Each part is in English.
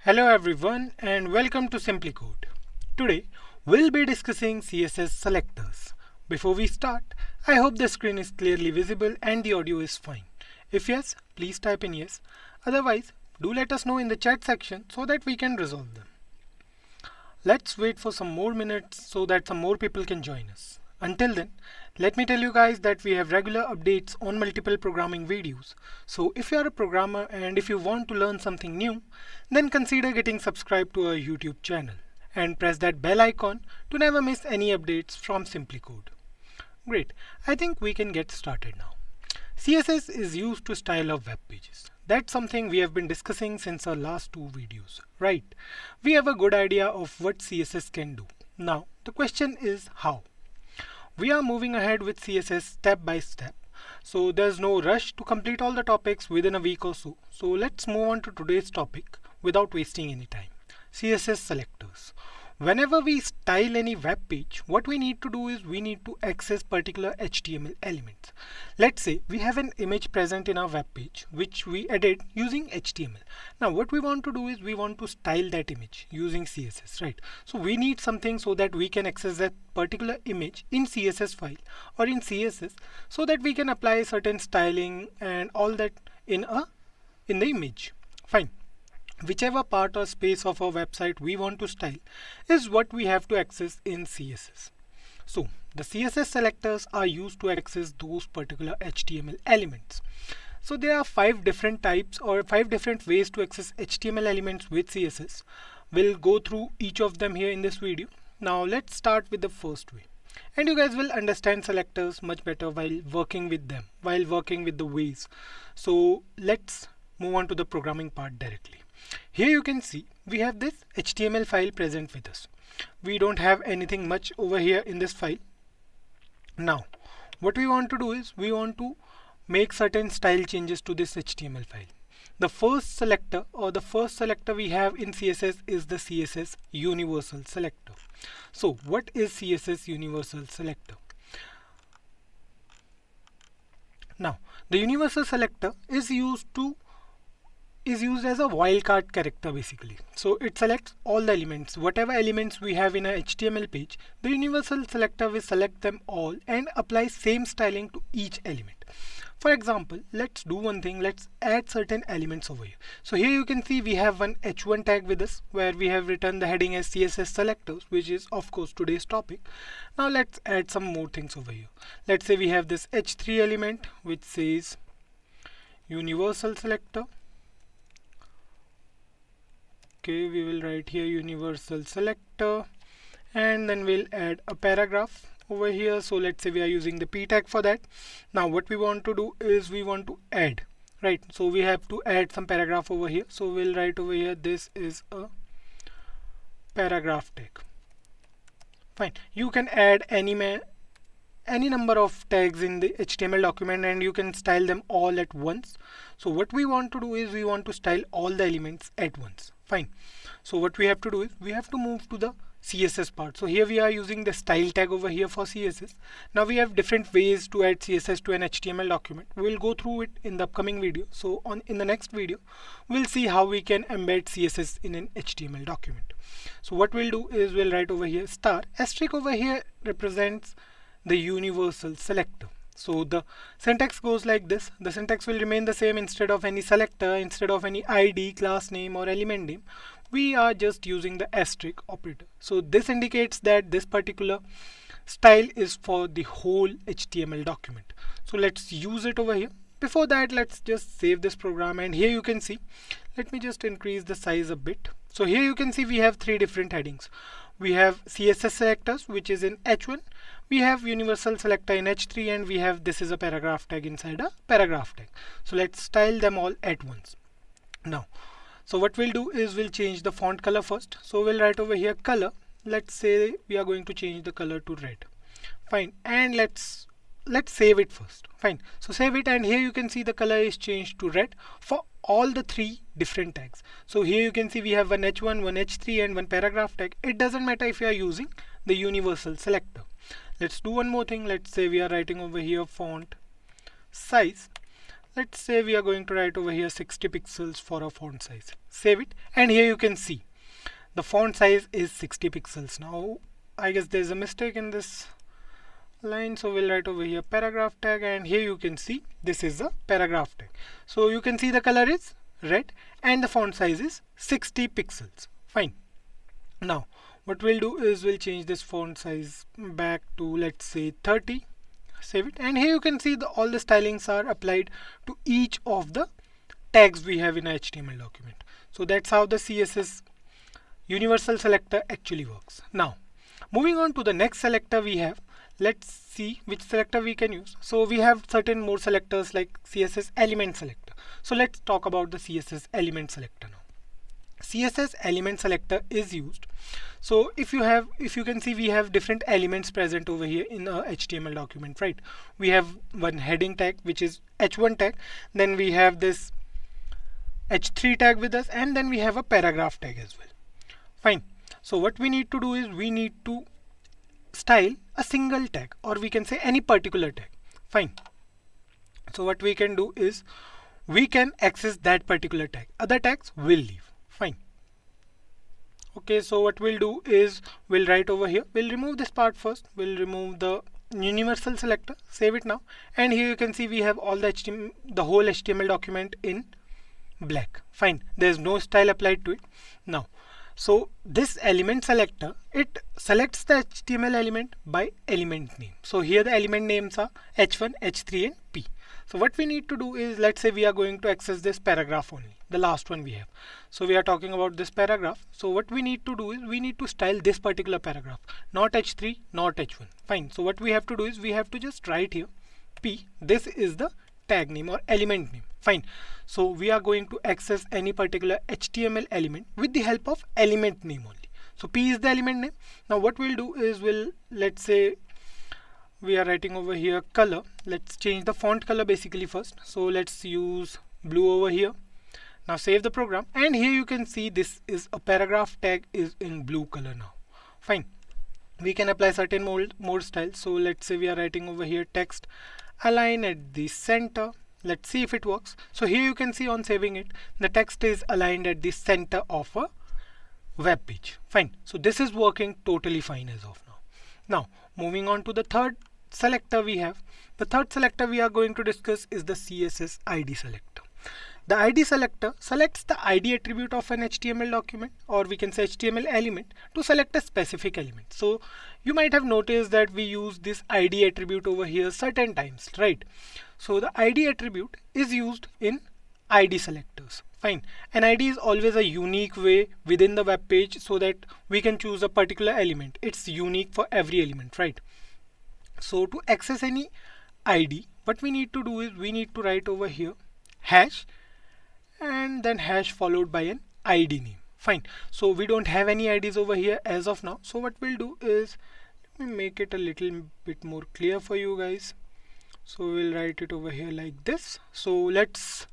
Hello everyone and welcome to SimpliCode. Today we'll be discussing CSS selectors. Before we start, I hope the screen is clearly visible and the audio is fine. If yes, please type in yes. Otherwise, do let us know in the chat section so that we can resolve them. Let's wait for some more minutes so that some more people can join us. Until then, let me tell you guys that we have regular updates on multiple programming videos. So if you are a programmer and if you want to learn something new, then consider getting subscribed to our YouTube channel and press that bell icon to never miss any updates from SimpliCode. Great, I think we can get started now. CSS is used to style our web pages. That's something we have been discussing since our last two videos, right? We have a good idea of what CSS can do. Now, the question is how? We are moving ahead with CSS step by step. So there's no rush to complete all the topics within a week or so. So let's move on to today's topic without wasting any time. CSS selectors. Whenever we style any web page, what we need to do is we need to access particular HTML elements. Let's say we have an image present in our web page which we added using HTML. Now what we want to do is we want to style that image using CSS, right? So we need something so that we can access that particular image in CSS file or in CSS so that we can apply certain styling and all that in the image. Fine. Whichever part or space of our website we want to style is what we have to access in CSS. So the CSS selectors are used to access those particular HTML elements. So there are 5 different types or 5 different ways to access HTML elements with CSS. We'll go through each of them here in this video. Now let's start with the first way. And you guys will understand selectors much better while working with them, while working with the ways. So let's move on to the programming part directly. Here you can see we have this HTML file present with us. We don't have anything much over here in this file. Now what we want to do is we want to make certain style changes to this HTML file. The first selector we have in CSS is the Css Universal Selector. So what is Css Universal Selector? Now the Universal Selector is used as a wildcard character basically. So it selects all the elements. Whatever elements we have in a HTML page, the Universal Selector will select them all and apply same styling to each element. For example, let's do one thing. Let's add certain elements over here. So here you can see we have one h1 tag with us where we have written the heading as CSS Selectors, which is of course today's topic. Now let's add some more things over here. Let's say we have this h3 element which says Universal Selector. Okay, we will write here Universal Selector and then we'll add a paragraph over here. So let's say we are using the p tag for that. Now what we want to do is we want to add, right? So we have to add some paragraph over here. So we'll write over here this is a paragraph tag. Fine. You can add any number of tags in the HTML document and you can style them all at once. So what we want to do is we want to style all the elements at once. Fine. So what we have to do is we have to move to the CSS part. So here we are using the style tag over here for CSS. Now we have different ways to add CSS to an HTML document. We'll go through it in the upcoming video. So in the next video, we'll see how we can embed CSS in an HTML document. So what we'll do is we'll write over here star. Asterisk over here represents the Universal Selector. So the syntax goes like this. The syntax will remain the same. Instead of any selector, instead of any ID, class name or element name, we are just using the asterisk operator. So this indicates that this particular style is for the whole HTML document. So let's use it over here. Before that, let's just save this program and here you can see, let me just increase the size a bit. So here you can see we have 3 different headings. We have CSS selectors which is in h1, we have Universal Selector in h3 and we have this is a paragraph tag inside a paragraph tag. So let's style them all at once. Now so what we'll do is we'll change the font color first. So we'll write over here color. Let's say we are going to change the color to red. Fine. And let's save it first. Fine. So save it and here you can see the color is changed to red for all the 3 different tags. So here you can see we have one h1, one h3 and one paragraph tag. It doesn't matter if you are using the Universal Selector. Let's do one more thing. Let's say we are writing over here font size. let's say we are going to write over here 60 pixels for a font size. Save it, and here you can see the font size is 60 pixels. Now I guess there's a mistake in this line, so we'll write over here paragraph tag, and here you can see this is a paragraph tag. So you can see the color is red and the font size is 60 pixels. Fine. Now what we'll do is we'll change this font size back to, let's say, 30. Save it, and here you can see all the stylings are applied to each of the tags we have in a HTML document. So that's how the CSS Universal Selector actually works. Now moving on to the next selector we have, let's see which selector we can use. So we have certain more selectors like CSS Element Selector. So let's talk about the CSS Element Selector now. CSS Element Selector is used. So if you can see, we have different elements present over here in a HTML document, right? We have one heading tag, which is h1 tag, then we have this h3 tag with us, and then we have a paragraph tag as well. Fine. So what we need to do is we need to style a single tag, or we can say any particular tag. Fine. So what we can do is we can access that particular tag. Other tags will leave. Fine. Okay, so what we'll do is we'll write over here, we'll remove this part first, we'll remove the universal selector, save it now, and here you can see we have all the whole HTML document in black. Fine, there's no style applied to it. Now so this element selector, it selects the HTML element by element name. So here the element names are h1, h3 and p. So what we need to do is, let's say we are going to access this paragraph only, the last one we have. So we are talking about this paragraph. So what we need to do is we need to style this particular paragraph, not h3, not h1. Fine. So what we have to do is we have to just write here p. This is the tag name or element name. Fine. So we are going to access any particular HTML element with the help of element name only. So p is the element name. Now what we'll do is let's say we are writing over here color. Let's change the font color basically first. So let's use blue over here. Now save the program, and here you can see this is a paragraph tag is in blue color now. Fine. We can apply certain more styles. So let's say we are writing over here text align at the center. Let's see if it works. So here you can see on saving it, the text is aligned at the center of a web page. Fine. So this is working totally fine as of now. Now moving on to the third selector we have. The third selector we are going to discuss is the Css Id Selector. The Id Selector selects the ID attribute of an HTML document, or we can say HTML element, to select a specific element. So you might have noticed that we use this ID attribute over here certain times, right? So the ID attribute is used in ID selectors. Fine. An ID is always a unique way within the web page so that we can choose a particular element. It's unique for every element, right? So to access any ID, what we need to do is we need to write over here hash and then hash followed by an ID name. Fine. So we don't have any IDs over here as of now. So what we'll do is, let me make it a little bit more clear for you guys. So we'll write it over here like this. So let's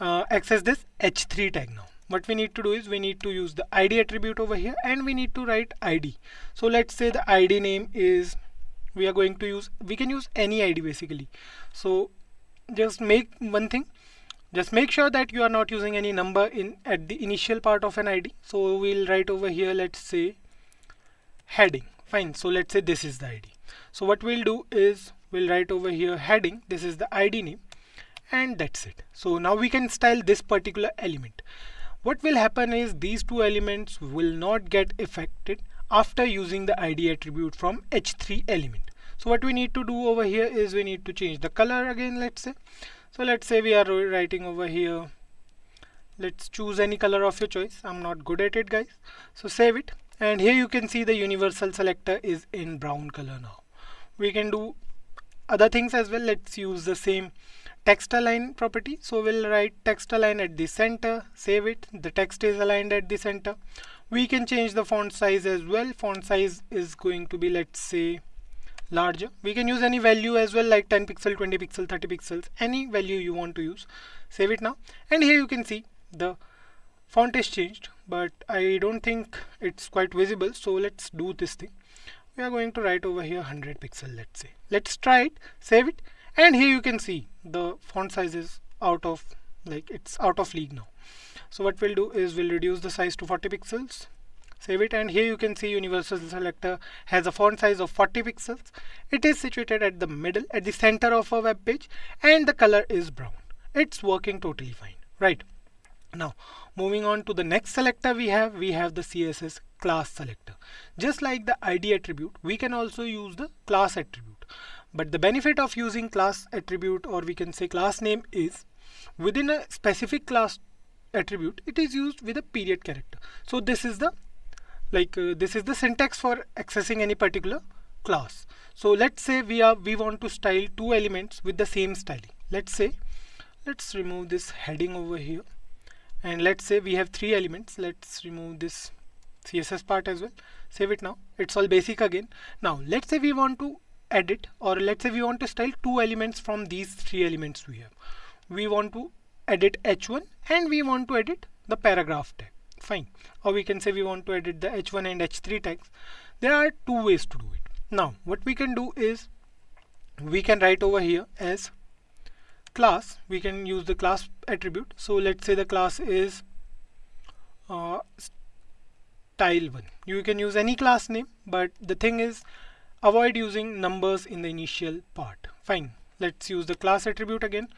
access this h3 tag now. What we need to do is we need to use the ID attribute over here, and we need to write ID. So let's say the ID name is, we can use any ID basically. So just make one thing, just make sure that you are not using any number at the initial part of an ID. So we'll write over here, let's say heading. Fine. So let's say this is the ID. So what we'll do is we'll write over here heading, this is the ID name, and that's it. So now we can style this particular element. What will happen is these two elements will not get affected after using the ID attribute from h3 element. So what we need to do over here is we need to change the color again, let's say. So let's say we are writing over here, let's choose any color of your choice. I'm not good at it, guys. So save it, and here you can see the universal selector is in brown color now. We can do other things as well. Let's use the same text align property. So we'll write text align at the center, save it, the text is aligned at the center. We can change the font size as well. Font size is going to be, let's say, larger. We can use any value as well, like 10 pixel, 20 pixel, 30 pixels, any value you want to use. Save it now, and here you can see the font is changed, but I don't think it's quite visible. So let's do this thing. We are going to write over here 100 pixel, let's say. Let's try it, save it, And here you can see the font size is it's out of league now. So what we'll do is we'll reduce the size to 40 pixels, save it, and here you can see Universal Selector has a font size of 40 pixels. It is situated at the middle, at the center of our web page, and the color is brown. It's working totally fine, right? Now moving on to the next selector, we have the CSS Class Selector. Just like the ID attribute, we can also use the class attribute. But the benefit of using class attribute, or we can say class name, is within a specific class attribute, it is used with a period character. So this is the this is the syntax for accessing any particular class. So let's say we want to style two elements with the same styling. Let's remove this heading over here, and let's say we have three elements. Let's remove this CSS part as well. Save it now. It's all basic again. Now let's say we want to edit, or let's say we want to style two elements from these three elements we have. We want to edit h1 and we want to edit the paragraph tag. Fine. Or we can say we want to edit the h1 and h3 tags. There are two ways to do it. Now what we can do is we can write over here as class. We can use the class attribute. So let's say the class is style1. You can use any class name, but the thing is avoid using numbers in the initial part. Fine. Let's use the class attribute again.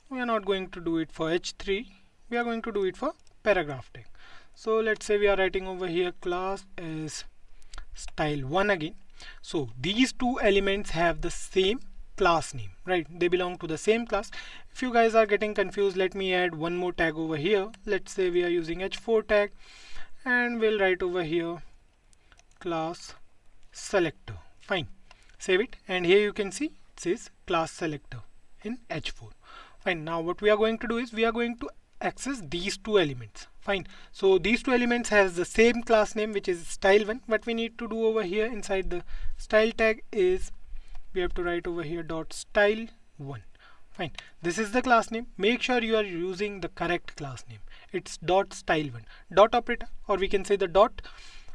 We are not going to do it for h3. We are going to do it for paragraph tag. So let's say we are writing over here class as style1 again. So these two elements have the same class name, right? They belong to the same class. If you guys are getting confused, let me add one more tag over here. Let's say we are using h4 tag, and we'll write over here class selector. Fine. Save it, and here you can see it says class selector in h4. Fine. Now what we are going to do is we are going to access these two elements. Fine. So these two elements has the same class name, which is style1. What we need to do over here inside the style tag is we have to write over here dot style1. Fine. This is the class name. Make sure you are using the correct class name. It's dot style1. Dot operator, or we can say the dot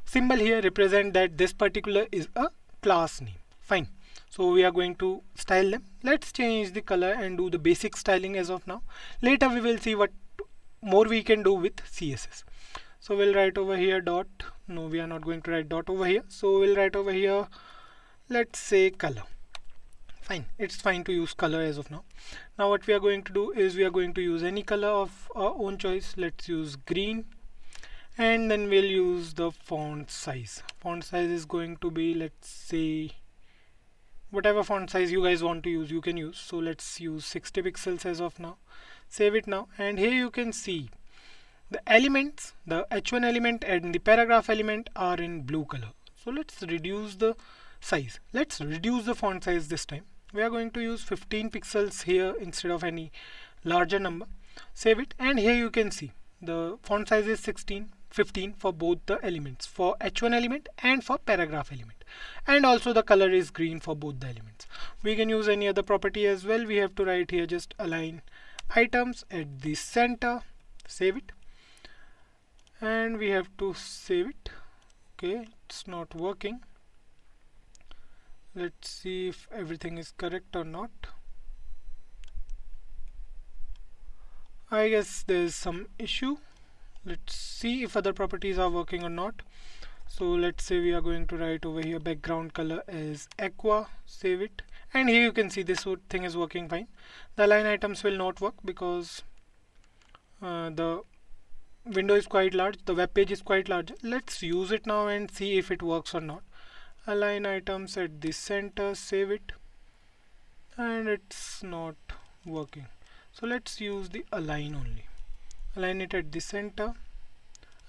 symbol here represent that this particular is a class name. Fine. So we are going to style them. Let's change the color and do the basic styling as of now. Later we will see what more we can do with CSS. So we'll write over here dot, no, we are not going to write dot over here. So we'll write over here, let's say color. Fine, it's fine to use color as of now. Now what we are going to do is we are going to use any color of our own choice. Let's use green, and then we'll use the font size. Font size is going to be, let's say, whatever font size you guys want to use, you can use. So let's use 60 pixels as of now. Save it now, and here you can see the elements, the h1 element and the paragraph element are in blue color. So let's reduce the size. Let's reduce the font size this time. We are going to use 15 pixels here instead of any larger number. Save it, and here you can see the font size is 15 for both the elements, for h1 element and for paragraph element, and also the color is green for both the elements. We can use any other property as well. We have to write here just align items at the center. Save it, and we have to save it. Okay, it's not working. Let's see if everything is correct or not. I guess there's some issue. Let's see if other properties are working or not. So let's say we are going to write over here background color as aqua. Save it, and here you can see this thing is working fine. The align items will not work because the window is quite large, the web page is quite large. Let's use it now and see if it works or not. Align items at the center. Save it, and it's not working. So let's use the align only. Align it at the center.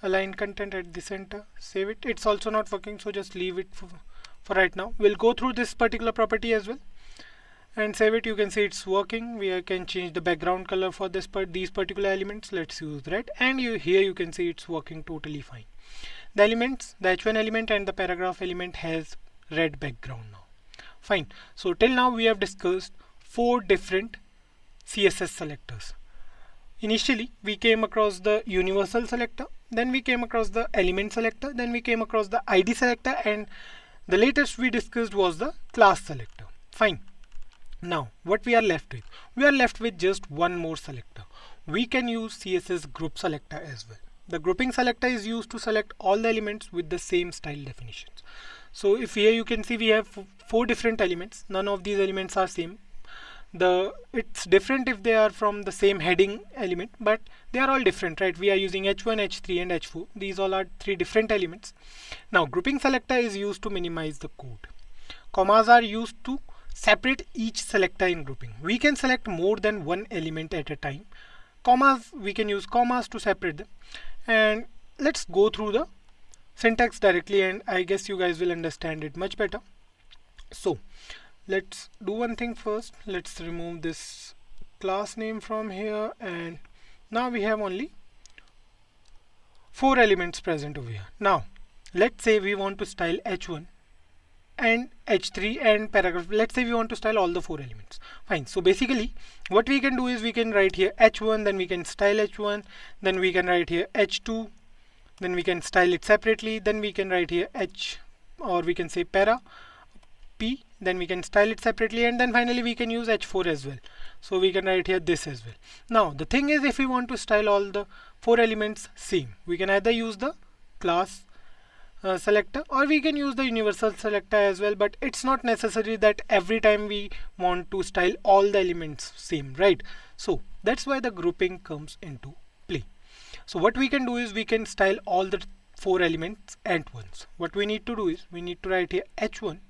Align content at the center. Save it. It's also not working, so just leave it for right now. We'll go through this particular property as well and save it. You can see it's working. We can change the background color for these particular elements. Let's use red, and here you can see it's working totally fine. The elements, the h1 element and the paragraph element has red background now. Fine. So till now we have discussed 4 different CSS selectors. Initially we came across the Universal Selector, then we came across the Element Selector, then we came across the ID Selector, and the latest we discussed was the Class Selector. Fine. Now what we are left with? We are left with just one more selector. We can use CSS Group Selector as well. The grouping selector is used to select all the elements with the same style definitions. So if here you can see we have 4 different elements. None of these elements are same. It's different if they are from the same heading element, but they are all different, right? We are using h1, h3 and h4. These all are 3 different elements. Now grouping selector is used to minimize the code. Commas are used to separate each selector in grouping. We can select more than one element at a time. Commas, we can use commas to separate them. And let's go through the syntax directly, and I guess you guys will understand it much better. So let's do one thing first. Let's remove this class name from here, and now we have only 4 elements present over here. Now let's say we want to style h1 and h3 and paragraph. Let's say we want to style all the 4 elements. Fine. So basically what we can do is we can write here h1, then we can style h1, then we can write here h2, then we can style it separately, then we can write here h, or we can say para p, then we can style it separately, and then finally we can use h4 as well. So we can write here this as well. Now the thing is, if we want to style all the 4 elements same, we can either use the class selector, or we can use the universal selector as well, but it's not necessary that every time we want to style all the elements same, right? So that's why the grouping comes into play. So what we can do is we can style all the 4 elements at once. What we need to do is we need to write here h1,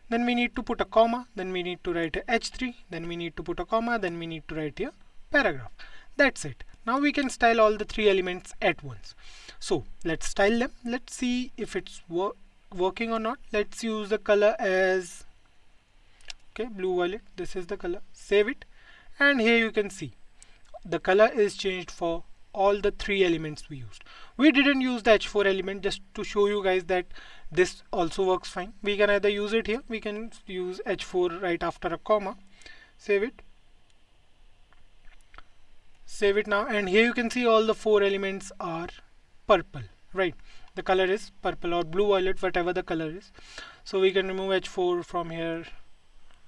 then we need to put a comma, then we need to write a h3, then we need to put a comma, then we need to write here paragraph. That's it. Now we can style all the 3 elements at once. So let's style them. Let's see if it's working or not. Let's use the color as blue violet. This is the color. Save it, and here you can see the color is changed for all the 3 elements we used. We didn't use the h4 element, just to show you guys that this also works fine. We can either use it here, we can use h4 right after a comma. Save it. Save it now, and here you can see all the 4 elements are purple, right? The color is purple or blue violet, whatever the color is. So we can remove h4 from here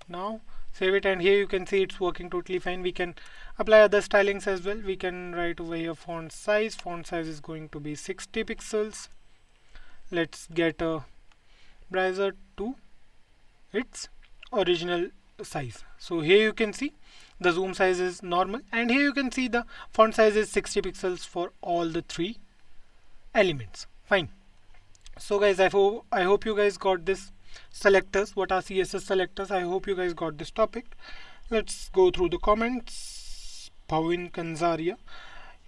now. Save it, and here you can see it's working totally fine. We can apply other stylings as well. We can write over here font size. Font size is going to be 60 pixels. Let's get a browser to its original size. So here you can see the zoom size is normal, and here you can see the font size is 60 pixels for all the 3 elements. Fine. So guys, I hope you guys got this. Selectors, what are CSS selectors? I hope you guys got this topic. Let's go through the comments. Pavin Kanzaria,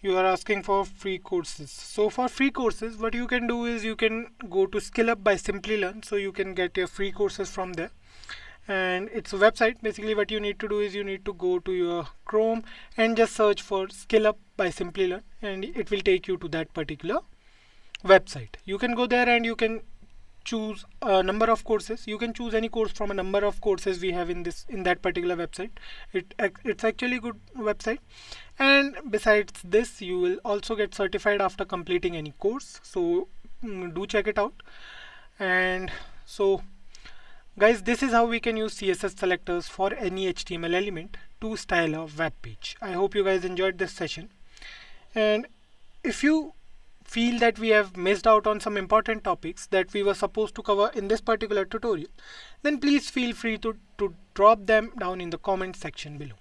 you are asking for free courses. So for free courses, what you can do is you can go to Skill Up by SimpliLearn, so you can get your free courses from there. And it's a website. Basically what you need to do is you need to go to your Chrome and just search for Skill Up by SimpliLearn, and it will take you to that particular website. You can go there and you can choose a number of courses. You can choose any course from a number of courses we have in that particular website. It's actually a good website, and besides this you will also get certified after completing any course, so do check it out. And so guys, this is how we can use CSS selectors for any HTML element to style a web page. I hope you guys enjoyed this session, and if you feel that we have missed out on some important topics that we were supposed to cover in this particular tutorial, then please feel free to drop them down in the comment section below,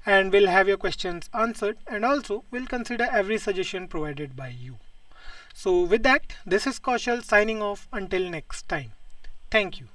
and we'll have your questions answered, and also we'll consider every suggestion provided by you. So with that, this is Kaushal signing off until next time. Thank you.